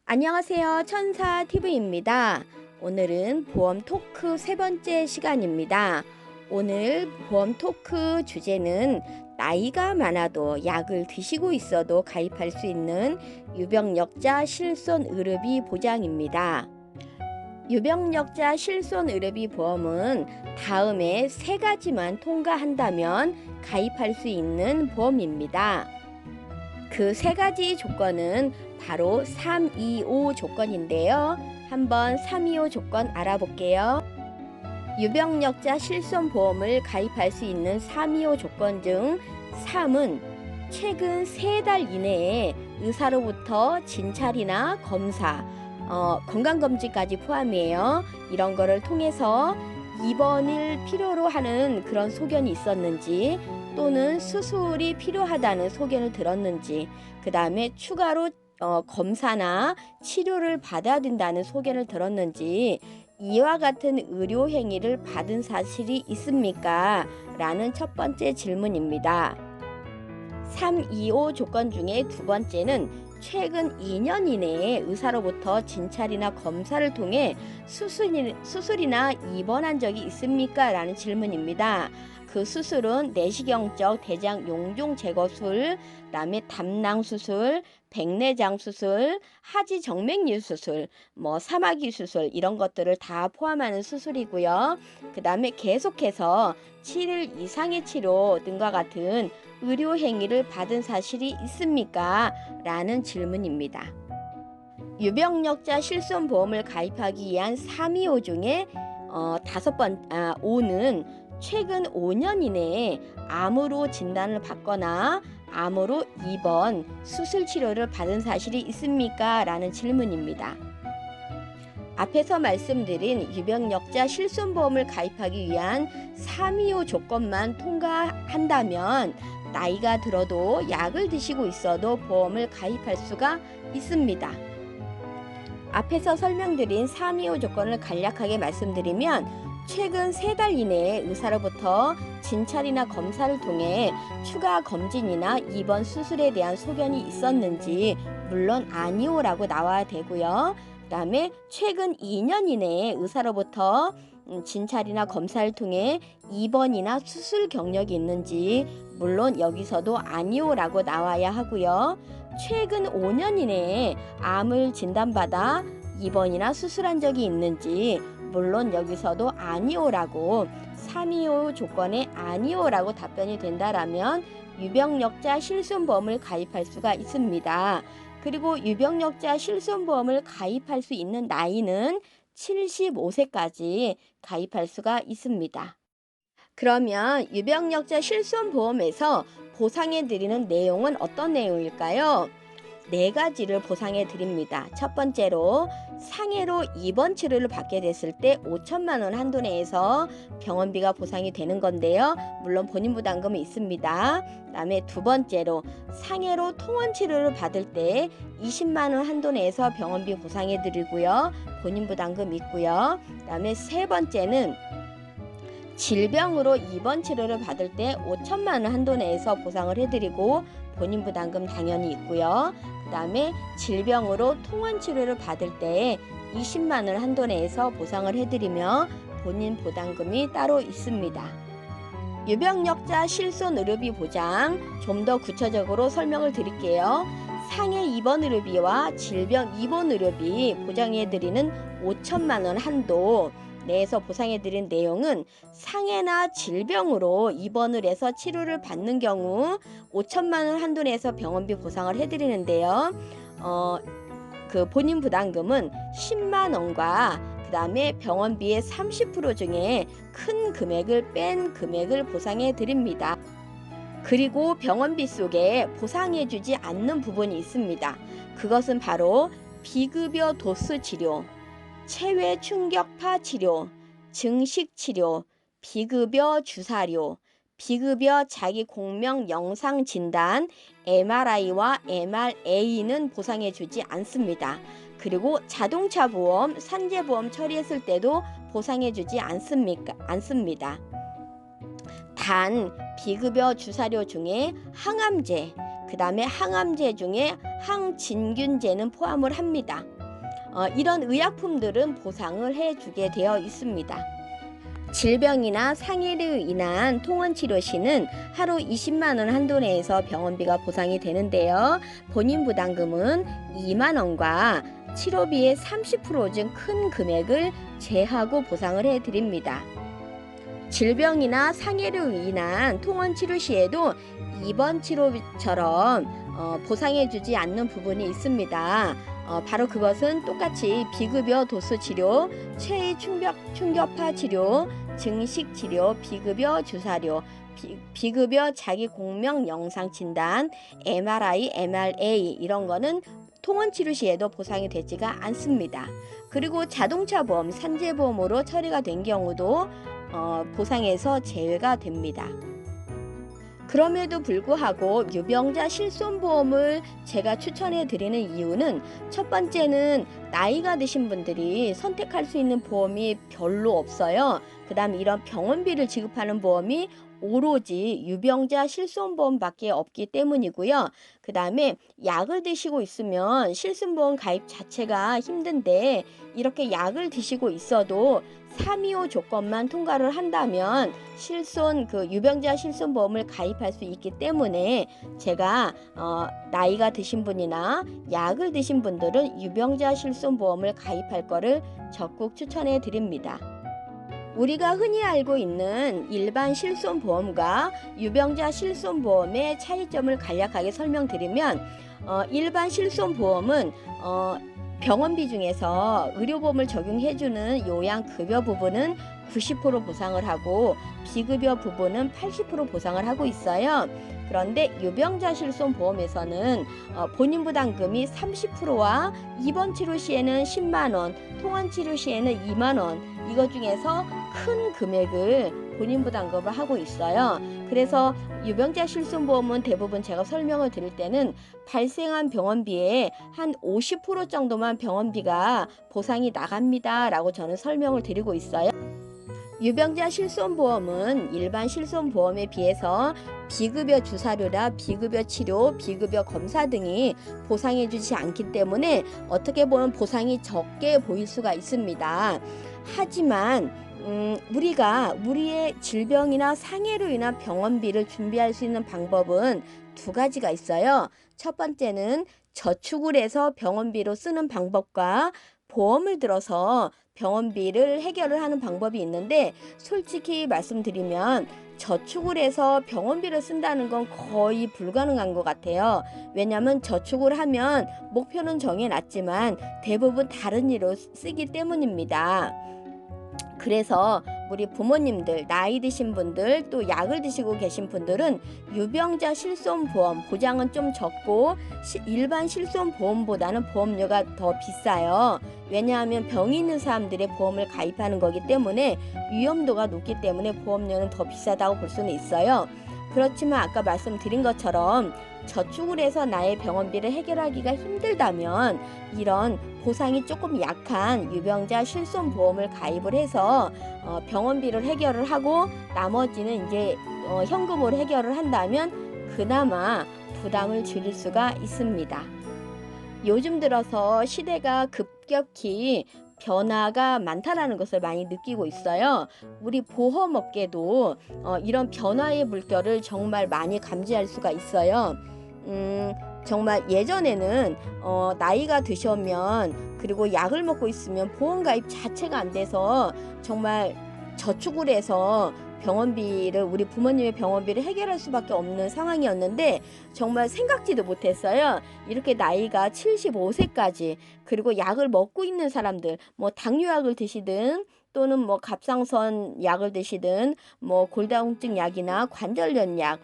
안녕하세요. 천사TV입니다. 오늘은 보험 토크 세 번째 시간입니다. 오늘 보험 토크 주제는 나이가 많아도 약을 드시고 있어도 가입할 수 있는 유병력자 실손의료비 보장입니다. 유병력자 실손의료비 보험은 다음에 세 가지만 통과한다면 가입할 수 있는 보험입니다. 그 세 가지 조건은 바로 325 조건인데요. 한번 325 조건 알아볼게요. 유병력자 실손보험을 가입할 수 있는 325 조건 중 3은 최근 3달 이내에 의사로부터 진찰이나 검사, 건강검진까지 포함이에요. 이런 거를 통해서 입원을 필요로 하는 그런 소견이 있었는지, 또는 수술이 필요하다는 소견을 들었는지, 그 다음에 추가로 검사나 치료를 받아야 된다는 소견을 들었는지, 이와 같은 의료 행위를 받은 사실이 있습니까? 라는 첫 번째 질문입니다. 325 조건 중에 두 번째는 최근 2년 이내에 의사로부터 진찰이나 검사를 통해 수술이나 입원한 적이 있습니까? 라는 질문입니다. 그 수술은 내시경적 대장 용종 제거술, 그다음에 담낭 수술, 백내장 수술, 하지 정맥류 수술, 사마귀 수술 이런 것들을 다 포함하는 수술이고요. 그다음에 계속해서 7일 이상의 치료 등과 같은 의료 행위를 받은 사실이 있습니까? 라는 질문입니다. 유병력자 실손보험을 가입하기 위한 325 중에 5는 최근 5년 이내에 암으로 진단을 받거나 암으로 입원, 수술 치료를 받은 사실이 있습니까? 라는 질문입니다. 앞에서 말씀드린 유병력자 실손보험을 가입하기 위한 325 조건만 통과한다면 나이가 들어도 약을 드시고 있어도 보험을 가입할 수가 있습니다. 앞에서 설명드린 325 조건을 간략하게 말씀드리면 최근 3달 이내에 의사로부터 진찰이나 검사를 통해 추가 검진이나 입원 수술에 대한 소견이 있었는지 물론 아니오라고 나와야 되고요. 그 다음에 최근 2년 이내에 의사로부터 진찰이나 검사를 통해 입원이나 수술 경력이 있는지 물론 여기서도 아니오라고 나와야 하고요. 최근 5년 이내에 암을 진단받아 입원이나 수술한 적이 있는지 물론 여기서도 아니오라고 325 조건에 아니오라고 답변이 된다라면 유병력자 실손보험을 가입할 수가 있습니다. 그리고 유병력자 실손보험을 가입할 수 있는 나이는 75세까지 가입할 수가 있습니다. 그러면 유병력자 실손보험에서 보상해 드리는 내용은 어떤 내용일까요? 네 가지를 보상해 드립니다. 첫 번째로 상해로 입원 치료를 받게 됐을 때 5천만 원 한도 내에서 병원비가 보상이 되는 건데요. 물론 본인 부담금이 있습니다. 그다음에 두 번째로 상해로 통원 치료를 받을 때 20만 원 한도 내에서 병원비 보상해 드리고요. 본인 부담금 있고요. 그다음에 세 번째는 질병으로 입원 치료를 받을 때 5천만 원 한도 내에서 보상을 해드리고 본인 부담금 당연히 있고요. 그 다음에 질병으로 통원 치료를 받을 때 20만 원 한도 내에서 보상을 해드리며 본인 부담금이 따로 있습니다. 유병력자 실손의료비 보장 좀 더 구체적으로 설명을 드릴게요. 상해 입원 의료비와 질병 입원 의료비 보장해드리는 5천만 원 한도 내에서 보상해드린 내용은 상해나 질병으로 입원을 해서 치료를 받는 경우 5천만 원 한도 내에서 병원비 보상을 해드리는데요. 그 본인 부담금은 10만 원과 그 다음에 병원비의 30% 중에 큰 금액을 뺀 금액을 보상해 드립니다. 그리고 병원비 속에 보상해주지 않는 부분이 있습니다. 그것은 바로 비급여 도수 치료, 체외 충격파 치료, 증식 치료, 비급여 주사료, 비급여 자기 공명 영상 진단, MRI와 MRA는 보상해주지 않습니다. 그리고 자동차 보험, 산재 보험 처리했을 때도 보상해주지 않습니다. 단 비급여 주사료 중에 항암제, 그 그 다음에 항암제 중에 항진균제는 포함을 합니다. 이런 의약품들은 보상을 해주게 되어 있습니다. 질병이나 상해로 인한 통원치료 시는 하루 20만 원 한도 내에서 병원비가 보상이 되는데요. 본인 부담금은 2만 원과 치료비의 30% 중 큰 금액을 제하고 보상을 해드립니다. 질병이나 상해로 인한 통원치료 시에도 입원 치료처럼 보상해주지 않는 부분이 있습니다. 바로 그것은 똑같이 비급여 도수 치료, 체위 충격파 치료, 증식 치료, 비급여 주사료, 비급여 자기 공명 영상 진단, MRI, MRA 이런 거는 통원 치료 시에도 보상이 되지가 않습니다. 그리고 자동차 보험, 산재보험으로 처리가 된 경우도 보상에서 제외가 됩니다. 그럼에도 불구하고 유병자 실손보험을 제가 추천해 드리는 이유는 첫 번째는 나이가 드신 분들이 선택할 수 있는 보험이 별로 없어요. 그 다음에 이런 병원비를 지급하는 보험이 오로지 유병자 실손보험밖에 없기 때문이고요. 그 다음에 약을 드시고 있으면 실손보험 가입 자체가 힘든데 이렇게 약을 드시고 있어도 325 조건만 통과를 한다면 유병자 실손보험을 가입할 수 있기 때문에 제가 나이가 드신 분이나 약을 드신 분들은 유병자 실손보험을 가입할 거를 적극 추천해 드립니다. 우리가 흔히 알고 있는 일반 실손보험과 유병자 실손보험의 차이점을 간략하게 설명드리면 일반 실손보험은 병원비 중에서 의료보험을 적용해주는 요양급여 부분은 90% 보상을 하고 비급여 부분은 80% 보상을 하고 있어요. 그런데 유병자 실손보험에서는 본인 부담금이 30%와 입원 치료 시에는 10만 원, 통원 치료 시에는 2만 원, 이것 중에서 큰 금액을 본인 부담금을 하고 있어요. 그래서 유병자 실손보험은 대부분 제가 설명을 드릴 때는 발생한 병원비의 한 50% 정도만 병원비가 보상이 나갑니다 라고 저는 설명을 드리고 있어요. 유병자 실손보험은 일반 실손보험에 비해서 비급여 주사료나 비급여 치료, 비급여 검사 등이 보상해주지 않기 때문에 어떻게 보면 보상이 적게 보일 수가 있습니다. 하지만 우리가 우리의 질병이나 상해로 인한 병원비를 준비할 수 있는 방법은 두 가지가 있어요. 첫 번째는 저축을 해서 병원비로 쓰는 방법과 보험을 들어서 병원비를 해결을 하는 방법이 있는데 솔직히 말씀드리면 저축을 해서 병원비를 쓴다는 건 거의 불가능한 것 같아요. 왜냐하면 저축을 하면 목표는 정해놨지만 대부분 다른 일로 쓰기 때문입니다. 그래서 우리 부모님들, 나이 드신 분들, 또 약을 드시고 계신 분들은 유병자 실손보험 보장은 좀 적고 일반 실손보험보다는 보험료가 더 비싸요. 왜냐하면 병이 있는 사람들의 보험을 가입하는 거기 때문에 위험도가 높기 때문에 보험료는 더 비싸다고 볼 수는 있어요. 그렇지만 아까 말씀드린 것처럼 저축을 해서 나의 병원비를 해결하기가 힘들다면 이런 보상이 조금 약한 유병자 실손보험을 가입을 해서 병원비를 해결을 하고 나머지는 이제 현금으로 해결을 한다면 그나마 부담을 줄일 수가 있습니다. 요즘 들어서 시대가 급격히 변화가 많다라는 것을 많이 느끼고 있어요. 우리 보험업계도 이런 변화의 물결을 정말 많이 감지할 수가 있어요. 정말 예전에는 나이가 드시면 그리고 약을 먹고 있으면 보험 가입 자체가 안 돼서 정말 저축을 해서 병원비를 우리 부모님의 병원비를 해결할 수밖에 없는 상황이었는데 정말 생각지도 못했어요. 이렇게 나이가 75세까지 그리고 약을 먹고 있는 사람들 뭐 당뇨약을 드시든 또는 뭐 갑상선 약을 드시든 뭐 골다공증 약이나 관절염 약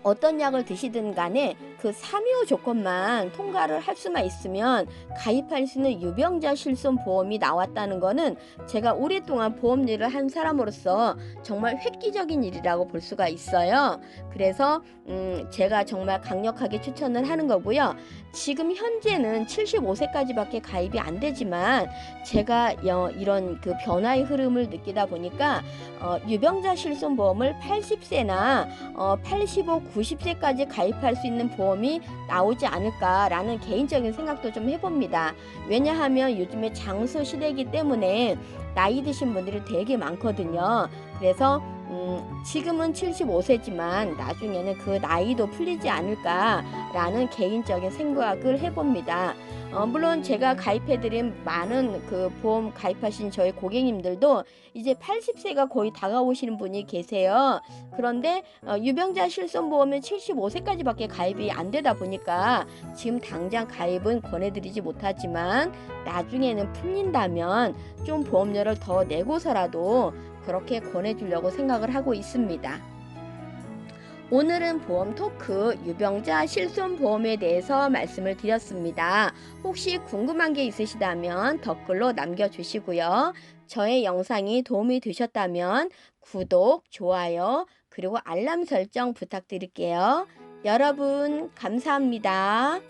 어떤 약을 드시든 간에 그 325 조건만 통과를 할 수만 있으면 가입할 수 있는 유병자 실손보험이 나왔다는 거는 제가 오랫동안 보험 일을 한 사람으로서 정말 획기적인 일이라고 볼 수가 있어요. 그래서 제가 정말 강력하게 추천을 하는 거고요. 지금 현재는 75세까지밖에 가입이 안 되지만 제가 이런 그 변화의 흐름을 느끼다 보니까 유병자 실손보험을 80세나 85, 90세까지 가입할 수 있는 보험이 나오지 않을까라는 개인적인 생각도 좀 해봅니다. 왜냐하면 요즘에 장수 시대이기 때문에 나이 드신 분들이 되게 많거든요. 그래서 지금은 75세지만 나중에는 그 나이도 풀리지 않을까라는 개인적인 생각을 해봅니다. 물론 제가 가입해드린 많은 그 보험 가입하신 저희 고객님들도 이제 80세가 거의 다가오시는 분이 계세요. 그런데 유병자 실손보험은 75세까지밖에 가입이 안 되다 보니까 지금 당장 가입은 권해드리지 못하지만 나중에는 풀린다면 좀 보험료를 더 내고서라도 그렇게 권해주려고 생각을 하고 있습니다. 오늘은 보험 토크 유병자 실손보험에 대해서 말씀을 드렸습니다. 혹시 궁금한 게 있으시다면 댓글로 남겨주시고요. 저의 영상이 도움이 되셨다면 구독, 좋아요, 그리고 알람 설정 부탁드릴게요. 여러분, 감사합니다.